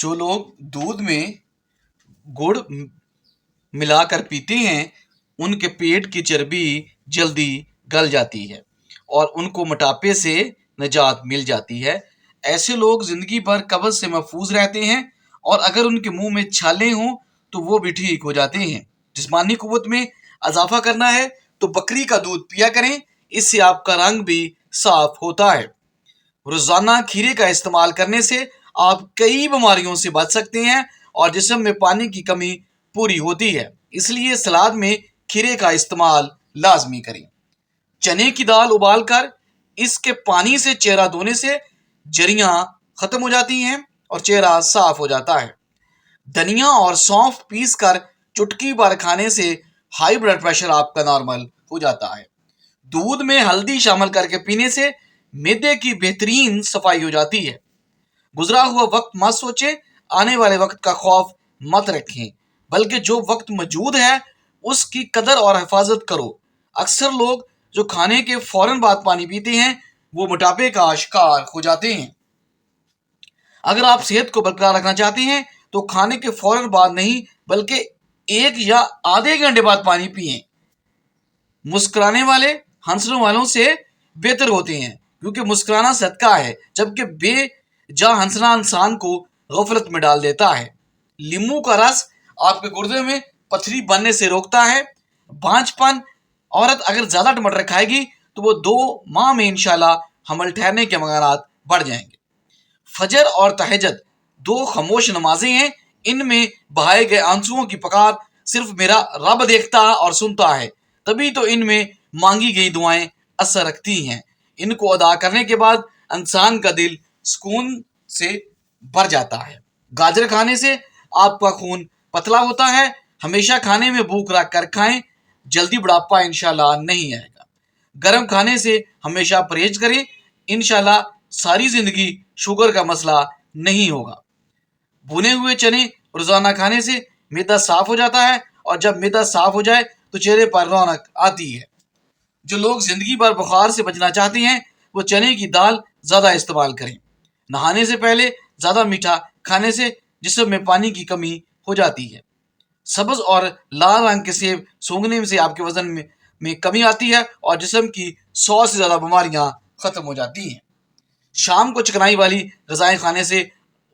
جو لوگ دودھ میں گڑ ملا کر پیتے ہیں ان کے پیٹ کی چربی جلدی گل جاتی ہے اور ان کو موٹاپے سے نجات مل جاتی ہے۔ ایسے لوگ زندگی بھر قبض سے محفوظ رہتے ہیں اور اگر ان کے منہ میں چھالے ہوں تو وہ بھی ٹھیک ہو جاتے ہیں۔ جسمانی قوت میں اضافہ کرنا ہے تو بکری کا دودھ پیا کریں، اس سے آپ کا رنگ بھی صاف ہوتا ہے۔ روزانہ کھیرے کا استعمال کرنے سے آپ کئی بیماریوں سے بچ سکتے ہیں اور جسم میں پانی کی کمی پوری ہوتی ہے، اس لیے سلاد میں کھیرے کا استعمال لازمی کریں۔ چنے کی دال ابال کر اس کے پانی سے چہرہ دھونے سے جریاں ختم ہو جاتی ہیں اور چہرہ صاف ہو جاتا ہے۔ دھنیا اور سونف پیس کر چٹکی بھر کھانے سے ہائی بلڈ پریشر آپ کا نارمل ہو جاتا ہے۔ دودھ میں ہلدی شامل کر کے پینے سے معدے کی بہترین صفائی ہو جاتی ہے۔ گزرا ہوا وقت مت سوچیں، آنے والے وقت کا خوف مت رکھیں، بلکہ جو وقت موجود ہے اس کی قدر اور حفاظت کرو۔ اکثر لوگ جو کھانے کے فوراً بعد پانی پیتے ہیں وہ موٹاپے کا شکار ہو جاتے ہیں۔ اگر آپ صحت کو برقرار رکھنا چاہتے ہیں تو کھانے کے فوراً بعد نہیں بلکہ 1 یا آدھے گھنٹے بعد پانی پئیں۔ مسکرانے والے ہنسنے والوں سے بہتر ہوتے ہیں کیونکہ مسکرانا صدقہ ہے، جبکہ بے جا ہنسنا انسان کو غفلت میں ڈال دیتا ہے۔ لیمو کا رس آپ کے گردے میں پتھری بننے سے روکتا ہے۔ بانجھ پن عورت اگر زیادہ ٹماٹر کھائے گی تو وہ 2 ماہ میں انشاءاللہ حمل ٹھہرنے کے امکانات بڑھ جائیں گے۔ فجر اور تہجد 2 خاموش نمازیں ہیں، ان میں بہائے گئے آنسوؤں کی پکار صرف میرا رب دیکھتا اور سنتا ہے، تبھی تو ان میں مانگی گئی دعائیں اثر رکھتی ہیں۔ ان کو ادا کرنے کے بعد انسان کا دل سکون سے بھر جاتا ہے۔ گاجر کھانے سے آپ کا خون پتلا ہوتا ہے، ہمیشہ کھانے میں بھوک رکھ کر کھائیں، جلدی بڑھاپا انشاءاللہ نہیں آئے گا۔ گرم کھانے سے ہمیشہ پرہیز کریں، انشاءاللہ ساری زندگی شوگر کا مسئلہ نہیں ہوگا۔ بھنے ہوئے چنے روزانہ کھانے سے معدہ صاف ہو جاتا ہے اور جب معدہ صاف ہو جائے تو چہرے پر رونق آتی ہے۔ جو لوگ زندگی بھر بخار سے بچنا چاہتے ہیں وہ چنے کی دال زیادہ استعمال کریں۔ نہانے سے پہلے زیادہ میٹھا کھانے سے جسم میں پانی کی کمی ہو جاتی ہے۔ سبز اور لال رنگ کے سیب سونگھنے سے آپ کے وزن میں کمی آتی ہے اور جسم کی 100 سے زیادہ بیماریاں ختم ہو جاتی ہیں۔ شام کو چکنائی والی غذائیں کھانے سے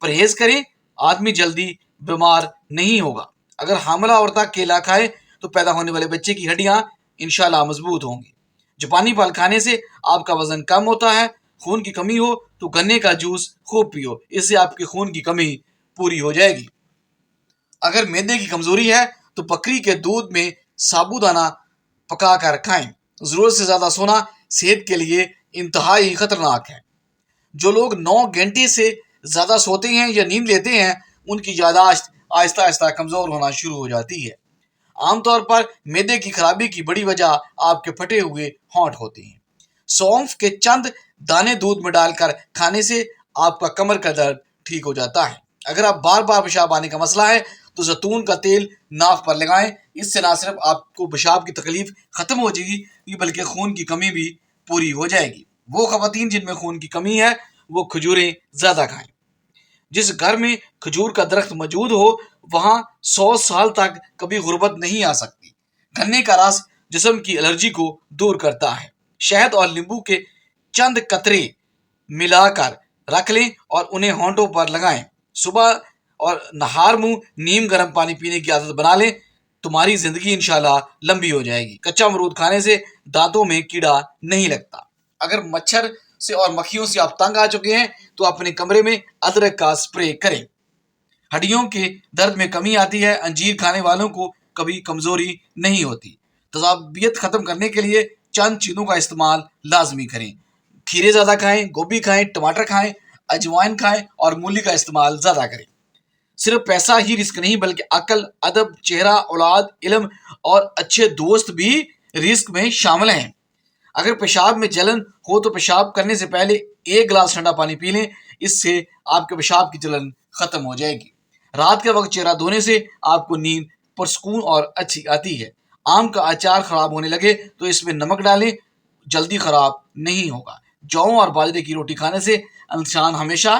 پرہیز کریں، آدمی جلدی بیمار نہیں ہوگا۔ اگر حاملہ عورتیں کیلا کھائے تو پیدا ہونے والے بچے کی ہڈیاں انشاءاللہ مضبوط ہوں گی۔ جاپانی پھل کھانے سے آپ کا وزن کم ہوتا ہے۔ خون کی کمی ہو تو گنے کا جوس خوب پیو، اس سے آپ کی خون کی کمی پوری ہو جائے گی۔ اگر معدے کی کمزوری ہے تو بکری کے دودھ میں سابودانہ پکا کر کھائیں۔ ضرورت سے زیادہ سونا صحت کے لیے انتہائی خطرناک ہے۔ جو لوگ 9 گھنٹے سے زیادہ سوتے ہیں یا نیند لیتے ہیں ان کی یادداشت آہستہ آہستہ کمزور ہونا شروع ہو جاتی ہے۔ عام طور پر معدے کی خرابی کی بڑی وجہ آپ کے پھٹے ہوئے ہونٹ ہوتے ہیں۔ سونف کے چند دانے دودھ میں ڈال کر کھانے سے آپ کا کمر کا درد ٹھیک ہو جاتا ہے۔ اگر آپ بار بار پیشاب آنے کا مسئلہ ہے تو زیتون کا تیل ناک پر لگائیں، اس سے نہ صرف آپ کو پیشاب کی تکلیف ختم ہو جائے گی بلکہ خون کی کمی بھی پوری ہو جائے گی۔ وہ خواتین جن میں خون کی کمی ہے وہ کھجوریں زیادہ کھائیں۔ جس گھر میں کھجور کا درخت موجود ہو وہاں 100 سال تک کبھی غربت نہیں آ سکتی۔ گنے کا رس جسم کی الرجی کو دور کرتا ہے۔ شہد اور لیمبو کے چند قطرے ملا کر رکھ لیں اور انہیں ہونٹوں پر لگائیں۔ صبح اور نہار منہ نیم گرم پانی پینے کی عادت بنا لیں، تمہاری زندگی انشاءاللہ لمبی ہو جائے گی۔ کچا امرود کھانے سے دانتوں میں کیڑا نہیں لگتا۔ اگر مچھر سے اور مکھیوں سے آپ تنگ آ چکے ہیں تو اپنے کمرے میں ادرک کا سپرے کریں۔ ہڈیوں کے درد میں کمی آتی ہے۔ انجیر کھانے والوں کو کبھی کمزوری نہیں ہوتی۔ تذابیت ختم کرنے کے لیے چند چیزوں کا استعمال لازمی کریں۔ کھیرے زیادہ کھائیں، گوبھی کھائیں، ٹماٹر کھائیں، اجوائن کھائیں اور مولی کا استعمال زیادہ کریں۔ صرف پیسہ ہی رزق نہیں بلکہ عقل، ادب، چہرہ، اولاد، علم اور اچھے دوست بھی رزق میں شامل ہیں۔ اگر پیشاب میں جلن ہو تو پیشاب کرنے سے پہلے 1 گلاس ٹھنڈا پانی پی لیں، اس سے آپ کے پیشاب کی جلن ختم ہو جائے گی۔ رات کے وقت چہرہ دھونے سے آپ کو نیند پرسکون اور اچھی آتی ہے۔ آم کا اچار خراب ہونے لگے تو اس میں نمک ڈالیں، جلدی خراب نہیں ہوگا۔ جوں اور باجرے کی روٹی کھانے سے انسان ہمیشہ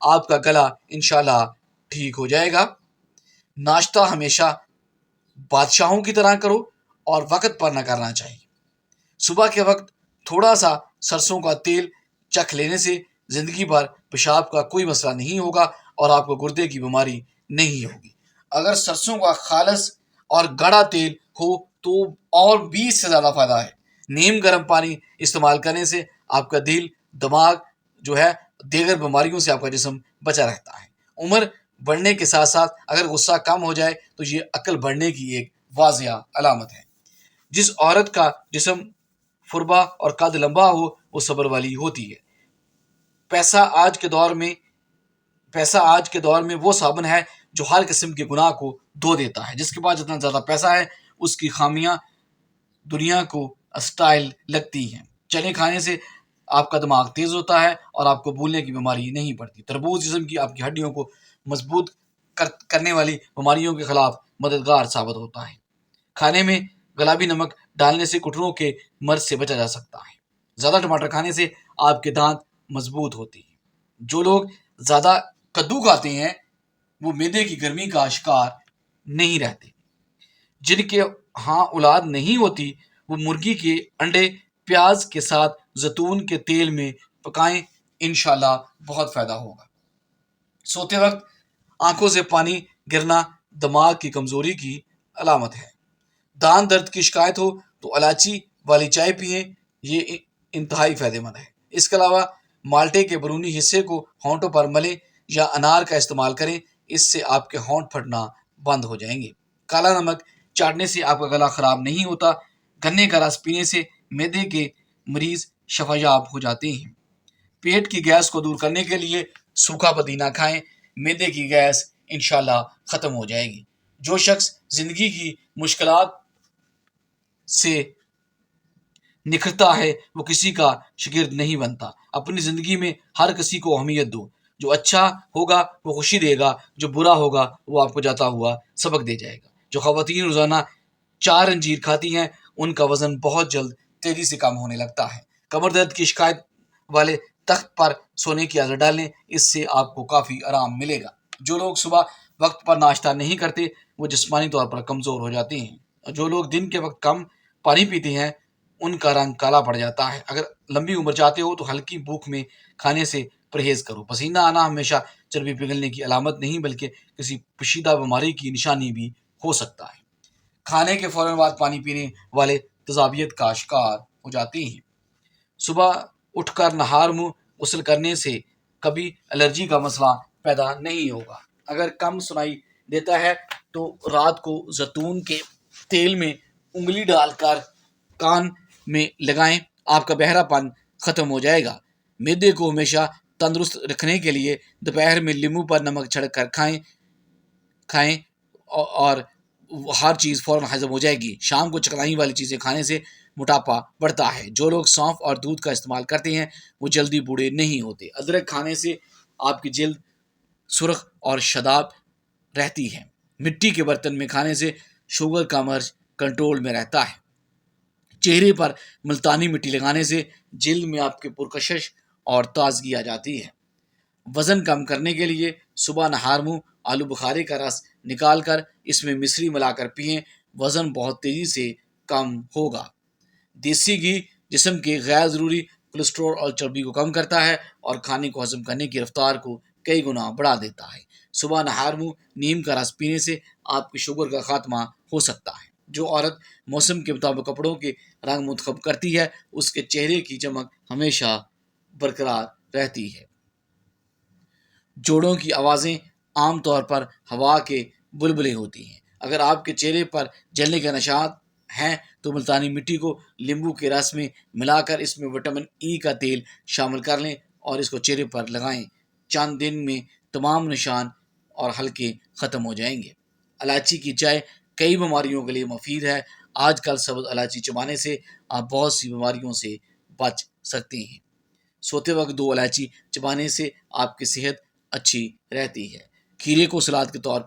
آپ کا گلا انشاءاللہ ٹھیک ہو جائے گا۔ ناشتہ ہمیشہ بادشاہوں کی طرح کرو اور وقت پر نہ کرنا چاہیے۔ صبح کے وقت تھوڑا سا سرسوں کا تیل چکھ لینے سے زندگی بھر پیشاب کا کوئی مسئلہ نہیں ہوگا اور آپ کو گردے کی بیماری نہیں ہوگی۔ اگر سرسوں کا خالص اور گاڑھا تیل ہو تو اور 20 سے زیادہ فائدہ ہے۔ نیم گرم پانی استعمال کرنے سے آپ کا دل، دماغ جو ہے، دیگر بیماریوں سے آپ کا جسم بچا رہتا ہے۔ عمر بڑھنے کے ساتھ ساتھ اگر غصہ کم ہو جائے تو یہ عقل بڑھنے کی ایک واضح علامت ہے۔ جس عورت کا جسم فربا اور قد لمبا ہو وہ صبر والی ہوتی ہے۔ پیسہ آج کے دور میں وہ صابن ہے جو ہر قسم کے گناہ کو دھو دیتا ہے۔ جس کے پاس جتنا زیادہ پیسہ ہے اس کی خامیاں دنیا کو اسٹائل لگتی ہیں۔ چنے کھانے سے آپ کا دماغ تیز ہوتا ہے اور آپ کو بھولنے کی بیماری نہیں پڑتی۔ تربوز جسم کی آپ کی ہڈیوں کو مضبوط کرنے والی بیماریوں کے خلاف مددگار ثابت ہوتا ہے۔ کھانے میں گلابی نمک ڈالنے سے گھٹنوں کے مرض سے بچا جا سکتا ہے۔ زیادہ ٹماٹر کھانے سے آپ کے دانت مضبوط ہوتے ہیں۔ جو لوگ زیادہ کدو کھاتے ہیں وہ معدے کی گرمی کا شکار نہیں رہتے۔ جن کے ہاں اولاد نہیں ہوتی وہ مرغی کے انڈے پیاز کے ساتھ زیتون کے تیل میں پکائیں، انشاءاللہ بہت فائدہ ہوگا۔ سوتے وقت آنکھوں سے پانی گرنا دماغ کی کمزوری کی علامت ہے۔ دان درد کی شکایت ہو تو الائچی والی چائے پئیں، یہ انتہائی فائدہ مند ہے۔ اس کے علاوہ مالٹے کے برونی حصے کو ہونٹوں پر ملیں یا انار کا استعمال کریں، اس سے آپ کے ہونٹ پھٹنا بند ہو جائیں گے۔ کالا نمک چاٹنے سے آپ کا گلا خراب نہیں ہوتا۔ گنے کا رس پینے سے معدے کے مریض شفایاب ہو جاتے ہیں۔ پیٹ کی گیس کو دور کرنے کے لیے سوکھا پودینہ کھائیں، معدے کی گیس انشاءاللہ ختم ہو جائے گی۔ جو شخص زندگی کی مشکلات سے نکھرتا ہے وہ کسی کا شاگرد نہیں بنتا۔ اپنی زندگی میں ہر کسی کو اہمیت دو۔ جو اچھا ہوگا وہ خوشی دے گا، جو برا ہوگا وہ آپ کو جاتا ہوا سبق دے جائے گا۔ جو خواتین روزانہ 4 انجیر کھاتی ہیں ان کا وزن بہت جلد تیزی سے کم ہونے لگتا ہے۔ کمر درد کی شکایت والے تخت پر سونے کی عادت ڈالیں، اس سے آپ کو کافی آرام ملے گا۔ جو لوگ صبح وقت پر ناشتہ نہیں کرتے وہ جسمانی طور پر کمزور ہو جاتے ہیں۔ جو لوگ دن کے وقت کم پانی پیتے ہیں ان کا رنگ کالا پڑ جاتا ہے۔ اگر لمبی عمر چاہتے ہو تو ہلکی بھوک میں کھانے سے پرہیز کرو۔ پسینہ آنا ہمیشہ چربی پگھلنے کی علامت نہیں بلکہ کسی پیچیدہ بیماری کی نشانی بھی ہو سکتا ہے۔ کھانے کے فوراً بعد پانی پینے والے تیزابیت کا شکار ہو جاتے ہیں۔ صبح اٹھ کر نہار منہ غسل کرنے سے کبھی الرجی کا مسئلہ پیدا نہیں ہوگا۔ اگر کم سنائی دیتا ہے تو رات کو زیتون کے تیل میں انگلی ڈال کر کان میں لگائیں، آپ کا بہرا پن ختم ہو جائے گا۔ معدے کو ہمیشہ تندرست رکھنے کے لیے دوپہر میں لیموں پر نمک چھڑک کر کھائیں اور ہر چیز فوراً ہضم ہو جائے گی۔ شام کو چکنائی والی چیزیں کھانے سے موٹاپا بڑھتا ہے۔ جو لوگ سونف اور دودھ کا استعمال کرتے ہیں وہ جلدی بوڑھے نہیں ہوتے۔ ادرک کھانے سے آپ کی جلد سرخ اور شاداب رہتی ہے۔ مٹی کے برتن میں کھانے سے شوگر کا مرض کنٹرول میں رہتا ہے۔ چہرے پر ملتانی مٹی لگانے سے جلد میں آپ کے پرکشش اور تازگی آ جاتی ہے۔ وزن کم کرنے کے لیے صبح نہار منہ آلو بخارے کا رس نکال کر اس میں مصری ملا کر پئیں، وزن بہت تیزی سے کم ہوگا۔ دیسی گھی جسم کے غیر ضروری کولیسٹرول اور چربی کو کم کرتا ہے اور کھانے کو ہضم کرنے کی رفتار کو کئی گنا بڑھا دیتا ہے۔ صبح نہار منہ نیم کا رس پینے سے آپ کی شوگر کا خاتمہ ہو سکتا ہے۔ جو عورت موسم کے مطابق کپڑوں کے رنگ منتخب کرتی ہے اس کے چہرے کی چمک ہمیشہ برقرار رہتی ہے۔ جوڑوں کی آوازیں عام طور پر ہوا کے بلبلے ہوتی ہیں۔ اگر آپ کے چہرے پر جلنے کے نشات ہیں تو ملتانی مٹی کو لیموں کے رس میں ملا کر اس میں وٹامن ای کا تیل شامل کر لیں اور اس کو چہرے پر لگائیں۔ چند دن میں تمام نشان اور حلقے ختم ہو جائیں گے۔ الائچی کی چائے کئی بیماریوں کے لیے مفید ہے۔ آج کل سبز الائچی چبانے سے آپ بہت سی بیماریوں سے بچ سکتے ہیں۔ سوتے وقت 2 الائچی چبانے سے آپ کی صحت اچھی رہتی ہے۔ کھیرے کو سلاد کے طور